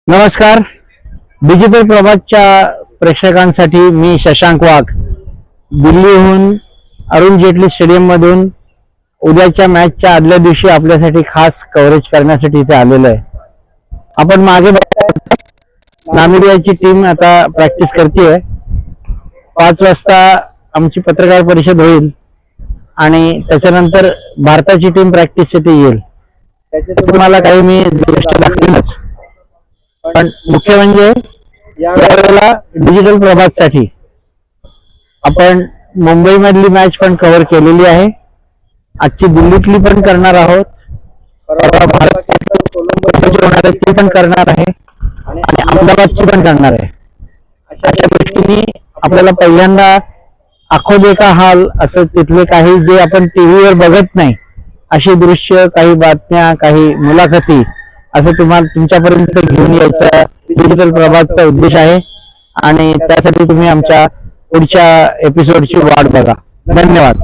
नमस्कार. डिजिटल प्रभातच्या प्रेक्षकांसाठी मी शशांक वाघ दिल्लीहून अरुण जेटली स्टेडियम मधून उद्याच्या मॅचच्या आदल्या दिवशी आपल्यासाठी खास कव्हरेज करण्यासाठी इथे आलेलो आहे. आपण मागे नामिबियाची टीम आता प्रॅक्टिस करते. 5 वाजता आमची पत्रकार परिषद होईल आणि त्याच्यानंतर भारताची टीम प्रॅक्टिससाठी येईल. तुम्हाला काही मी दृश्य दाखवेनच, पण मुख्य म्हणजे यावेळेला डिजिटल प्रभातसाठी आपण मुंबई मधली मॅच पण कव्हर केलेली आहे. आजची दिल्लीतली पण करणार आहोत, ती पण करणार आहे आणि अहमदाबादची पण करणार आहे. अशा दृष्टीने आपल्याला पहिल्यांदा आखो देखा हाल असं तिथले काही जे आपण टीव्हीवर बघत नाही अशी दृश्य, काही बातम्या, काही मुलाखती असं तुम्हाला तुमच्यापर्यंत घेऊन यायचा डिजिटल प्रभातचा उद्देश आहे आणि त्यासाठी तुम्ही आमच्या पुढच्या एपिसोडची वाट बघा. धन्यवाद.